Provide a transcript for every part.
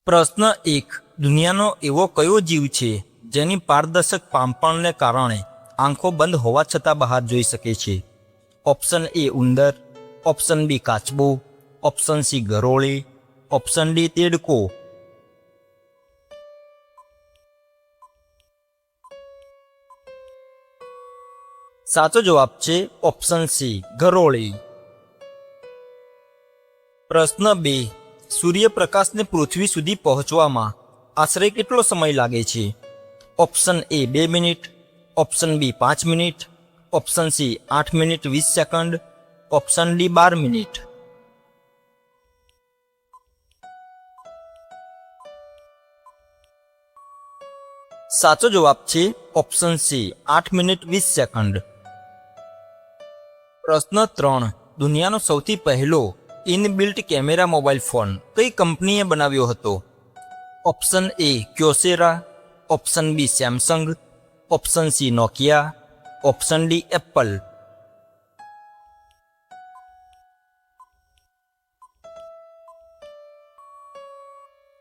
પ્રશ્ન 1. દુનિયાનો એવો કયો જીવ છે જેની પારદર્શક પાંપણને કારણે આંખો બંધ હોવા છતાં બહાર જોઈ શકે છે? ઓપ્શન એ ઉંદર, ઓપ્શન બી કાચબો, ઓપ્શન સી ગરોળી, ઓપ્શન ડી દેડકો. સાચો જવાબ છે ઓપ્શન સી ગરોળી. પ્રશ્ન 2. સૂર્યપ્રકાશને પૃથ્વી સુધી પહોંચવામાં આશરે કેટલો સમય લાગે છે? Option A 2 minute, option B 5 minute, option C 8 minute 20 second, option D 12 minute. સાચો જવાબ છે ઓપ્શન સી 8 મિનિટ 20 સેકન્ડ. પ્રશ્ન 3. દુનિયાનો સૌથી પહેલો ઇનબિલ્ટ કેમેરા મોબાઈલ ફોન કઈ કંપનીએ બનાવ્યો હતો? Option A Kyocera, option B Samsung, option C Nokia, option D Apple.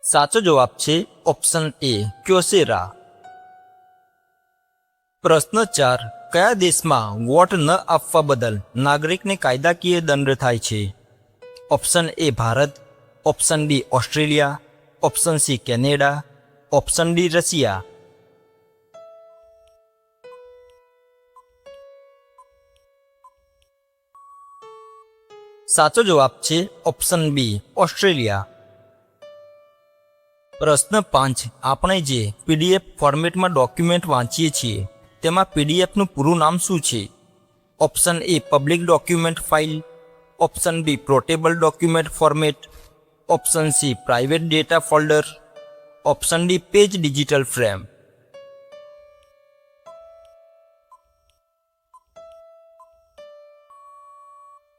સાચો જવાબ છે ઓપ્શન એ ક્યોસેરા. પ્રશ્ન 4. કયા દેશમાં વોટ ન આપવા બદલ નાગરિકને કાયદાકીય દંડ થાય છે? Option A Bharat, option B Australia, option C Canada, option D Russia. સાચો જવાબ છે ઓપ્શન બી ઓસ્ટ્રેલિયા. પ્રશ્ન 5. આપણે જે પીડીએફ ફોર્મેટમાં ડોક્યુમેન્ટ વાંચીએ છીએ તેમાં પીડીએફનું પૂરું નામ શું છે? Option A public document file, option B portable document format, option C private data folder, option D page digital frame.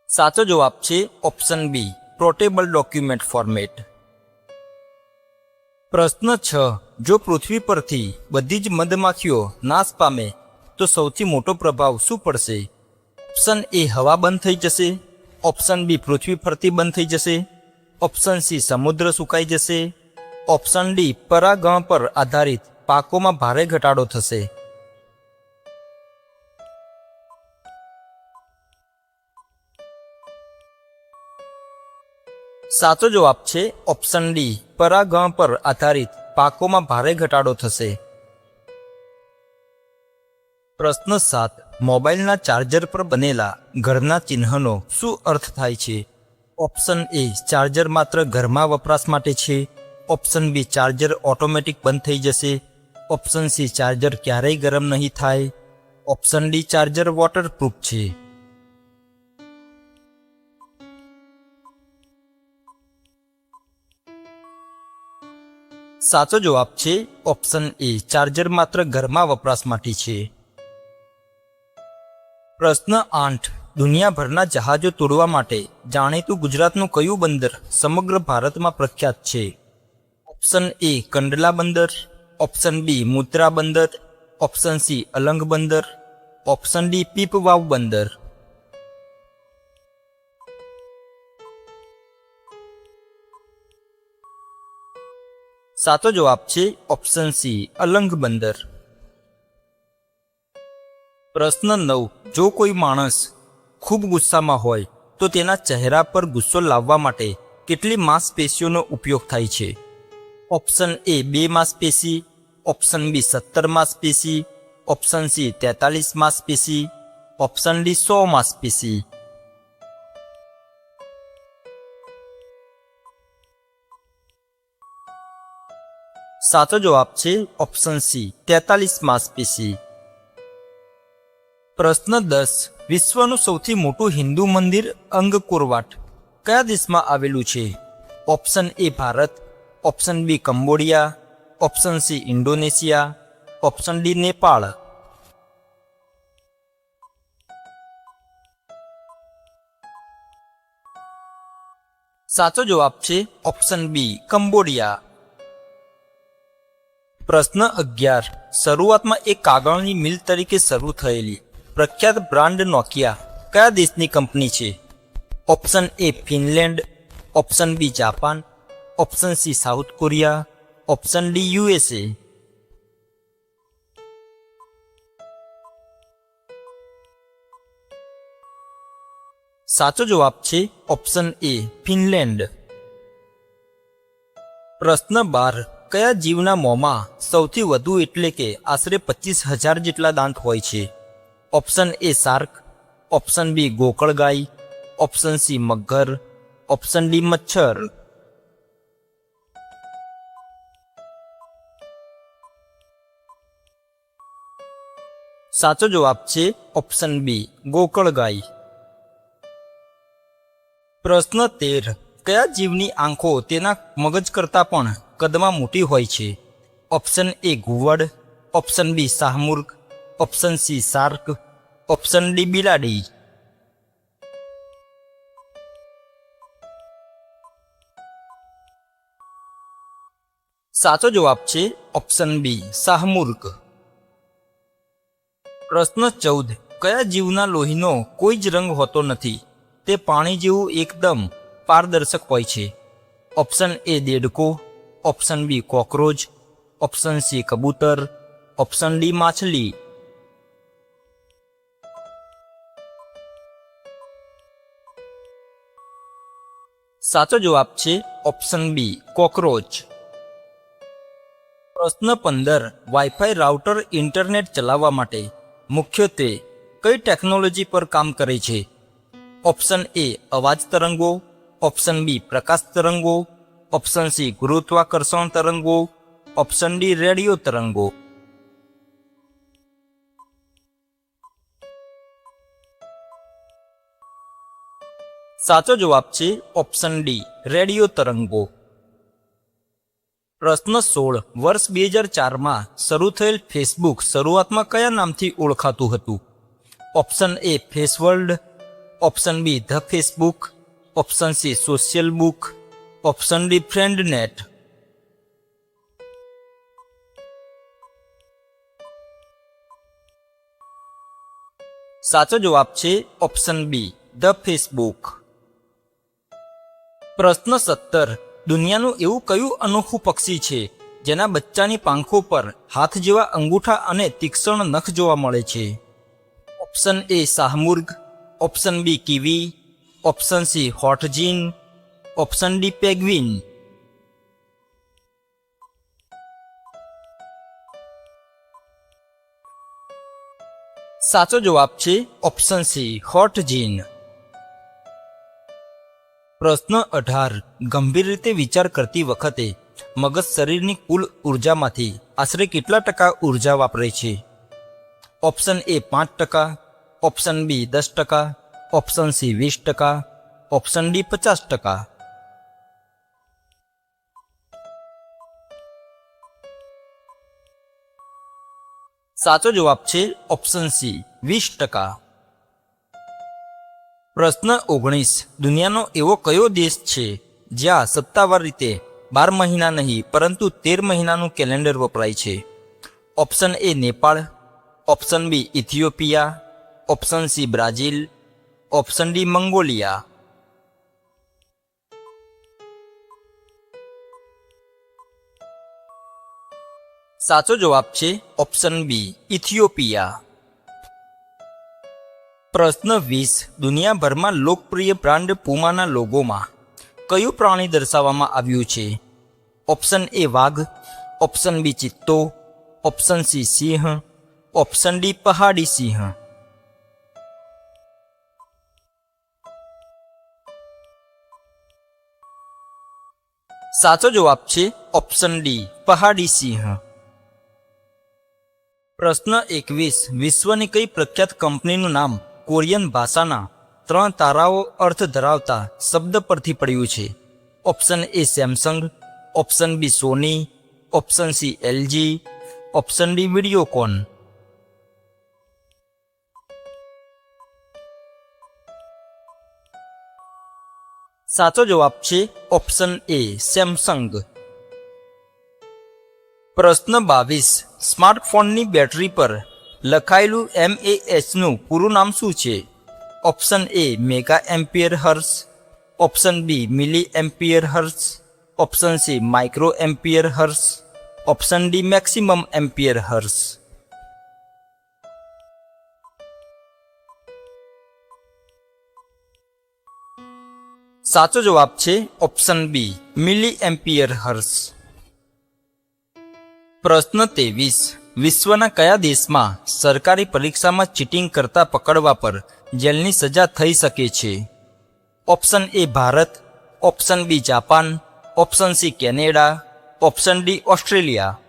સાચો જવાબ છે option B portable document format. પ્રશ્ન 6. જો પૃથ્વી પરથી બધી જ મધમાખીઓ નાશ પામે તો સૌથી મોટો પ્રભાવ શું પડશે? ઓપ્શન એ હવા બંધ થઈ જશે, ઓપ્શન બી પૃથ્વી ફરતી બંધ થઈ જશે, ઓપ્શન સી સમુદ્ર સુકાઈ જશે, ઓપ્શન ડી પરાગણ પર આધારિત પાકોમાં ભારે ઘટાડો થશે. સાચો જવાબ છે ઓપ્શન ડી પરાગણ પર આધારિત પાકોમાં ભારે ઘટાડો થશે. પ્રશ્ન 7. મોબાઈલના ચાર્જર પર બનેલા ઘરના ચિહ્નનો શું અર્થ થાય છે? ઓપ્શન એ ચાર્જર માત્ર ઘરમાં વપરાશ માટે છે, ઓપ્શન બી ચાર્જર ઓટોમેટિક બંધ થઈ જશે, ઓપ્શન સી ચાર્જર ક્યારેય ગરમ નહીં થાય, ઓપ્શન ડી ચાર્જર વોટરપ્રૂફ છે. સાચો જવાબ છે ઓપ્શન એ ચાર્જર માત્ર ઘરમાં વપરાશ માટે છે. પ્રશ્ન 8. દુનિયાભરના જહાજો તોડવા માટે જાણીતું ગુજરાતનું કયું બંદર સમગ્ર ભારતમાં પ્રખ્યાત છે? ઓપ્શન એ કંડલા બંદર, ઓપ્શન બી મુત્રા બંદર, ઓપ્શન સી અલંગ બંદર, ઓપ્શન ડી પીપવાવ બંદર. સાચો જવાબ છે ઓપ્શન સી અલંગ બંદર. પ્રશ્ન 9. જો કોઈ માણસ ખૂબ ગુસ્સામાં હોય તો તેના ચહેરા પર ગુસ્સો લાવવા માટે કેટલી માંસપેશીઓનો ઉપયોગ થાય છે? ઓપ્શન એ 2 માંસપેશી, ઓપ્શન બી 17 માંસપેશી, ઓપ્શન સી 43 માંસપેશી, ઓપ્શન ડી 100 માંસપેશી. સાચો જવાબ છે ઓપ્શન સી 43 માંસપેશી. પ્રશ્ન 10. વિશ્વનું સૌથી મોટું હિન્દુ મંદિર અંગકોરવાટ કયા દેશમાં આવેલું છે? Option A Bharat, option B Cambodia, option C Indonesia, option D Nepal. સાચો જવાબ છે ઓપ્શન બી કંબોડિયા. પ્રશ્ન 11. શરૂઆતમાં એક કાગળની મિલ તરીકે શરૂ થયેલી પ્રખ્યાત બ્રાન્ડ નોકિયા કયા દેશની કંપની છે? Option A Finland, option B Japan, option C South Korea, option D USA. સાચો જવાબ છે ઓપ્શન એ ફિનલેન્ડ. પ્રશ્ન 12. કયા જીવના મોંમાં સૌથી વધુ એટલે કે આશરે 25,000 જેટલા દાંત હોય છે? Option A shark, option B ગોકળગાય, ઓપ્શન સી મગર, ઓપ્શન ડી મચ્છર. સાચો જવાબ છે ઓપ્શન બી ગોકળગાય. પ્રશ્ન 13. કયા જીવની આંખો તેના મગજ કરતાં પણ કદમાં મોટી હોય છે? ઓપ્શન એ ઘુવડ, ઓપ્શન બી શાહમૃગ, option C shark, option D બિલાડી. સાચો જવાબ છે ઓપ્શન બી શાહમૃગ. પ્રશ્ન 14. કયા જીવના લોહીનો કોઈ જ રંગ હોતો નથી? તે પાણી જેવું એકદમ પારદર્શક હોય છે? ઓપ્શન એ દેડકો, option B cockroach, option C કબૂતર, ઓપ્શન ડી માછલી. સાચો જવાબ છે ઓપ્શન બી કોકરોચ. પ્રશ્ન 15. વાઈફાઈ રાઉટર ઇન્ટરનેટ ચલાવવા માટે મુખ્યત્વે કઈ ટેકનોલોજી પર કામ કરે છે? ઓપ્શન એ અવાજ તરંગો, ઓપ્શન બી પ્રકાશ તરંગો, ઓપ્શન સી ગુરુત્વાકર્ષણ તરંગો, ઓપ્શન ડી રેડિયો તરંગો. સાચો જવાબ છે ઓપ્શન ડી રેડિયો તરંગો. પ્રશ્ન 16. વર્ષ 2004માં શરૂ થયેલ ફેસબુક શરૂઆતમાં કયા નામથી ઓળખાતું હતું? Option A FaceWorld, option B the Facebook, option C Social Book, option D FriendNet. સાચો જવાબ છે ઓપ્શન બી ધ ફેસબુક. પ્રશ્ન 17. દુનિયાનું એવું કયું અનોખું પક્ષી છે જેના બચ્ચાની પાંખો પર હાથ જેવા અંગૂઠા અને તીક્ષ્ણ નખ જોવા મળે છે? ઓપ્શન એ શાહમૃગ, option B kiwi, option C hoatzin, option D penguin. સાચો જવાબ છે ઓપ્શન સી હોર્ટજીન. પ્રશ્ન 18. ગંભીર રીતે વિચાર કરતી વખતે મગજ શરીરની કુલ ઉર્જામાંથી આશરે કેટલા ટકા ઉર્જા વાપરે છે? Option A 5%, option B 10%, option C 20%, option D 50%. સાચો જવાબ છે ઓપ્શન સી 20%. પ્રશ્ન 19. દુનિયાનો એવો કયો દેશ છે જ્યાં સત્તાવાર રીતે 12 મહિના નહીં પરંતુ 13 મહિનાનું કેલેન્ડર વપરાય છે? Option A Nepal, option B Ethiopia, option C Brazil, option D Mongolia. સાચો જવાબ છે ઓપ્શન બી ઇથિયોપિયા. પ્રશ્ન 20. દુનિયાભરમાં લોકપ્રિય બ્રાન્ડ પુમાના લોગોમાં કયું પ્રાણી દર્શાવવામાં આવ્યું છે? ઓપ્શન એ વાઘ, ઓપ્શન બી ચિત્તો, ઓપ્શન સી સિંહ, ઓપ્શન ડી પહાડી સિંહ. સાચો જવાબ છે ઓપ્શન ડી પહાડી સિંહ. પ્રશ્ન 21. વિશ્વની કઈ પ્રખ્યાત કંપનીનું નામ કોરિયન ભાષાના 3 તારાઓ અર્થ ધરાવતા શબ્દ પરથી પડ્યું છે? Option A Samsung, option B Sony, option C LG, option D Videocon. સાચો જવાબ છે ઓપ્શન એ સેમસંગ. પ્રશ્ન 22. સ્માર્ટફોનની બેટરી પર લખાયેલું MAHનું પૂરું નામ શું છે? Option A mega ampere hertz, option B milli ampere hertz, option C micro ampere hertz, option D maximum ampere hertz. સાચો જવાબ છે option B milli ampere hertz. પ્રશ્ન 23. વિશ્વના કયા દેશમાં સરકારી પરીક્ષામાં ચીટિંગ કરતા પકડવા પર જેલની સજા થઈ શકે છે? Option A Bharat, option B Japan, option C Canada, option D Australia.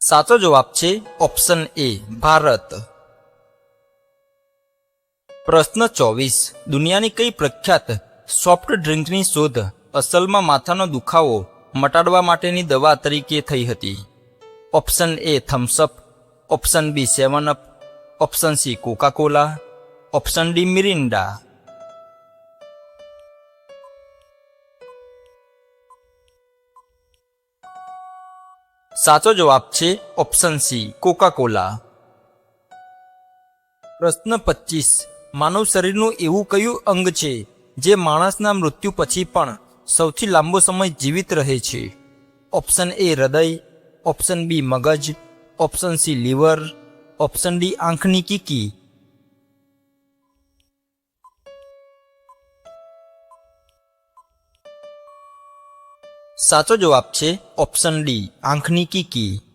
સાચો જવાબ છે ઓપ્શન એ ભારત. પ્રશ્ન 24. દુનિયાની કઈ પ્રખ્યાત સોફ્ટ ડ્રિંકની શોધ અસલમાં માથાનો દુખાવો મટાડવા માટેની દવા તરીકે થઈ હતી? Option A Thums Up, option B 7 up, option C Coca Cola, option D Mirinda. સાચો જવાબ છે ઓપ્શન સી કોકા કોલા. પ્રશ્ન 25. માનવ શરીરનું એવું કયું અંગ છે જે માણસના મૃત્યુ પછી પણ સૌથી લાંબો સમય જીવિત રહે છે? ઓપ્શન એ હૃદય, ઓપ્શન બી મગજ, option C liver, option D આંખની કીકી. સાચો જવાબ છે ઓપ્શન ડી આંખની કીકી.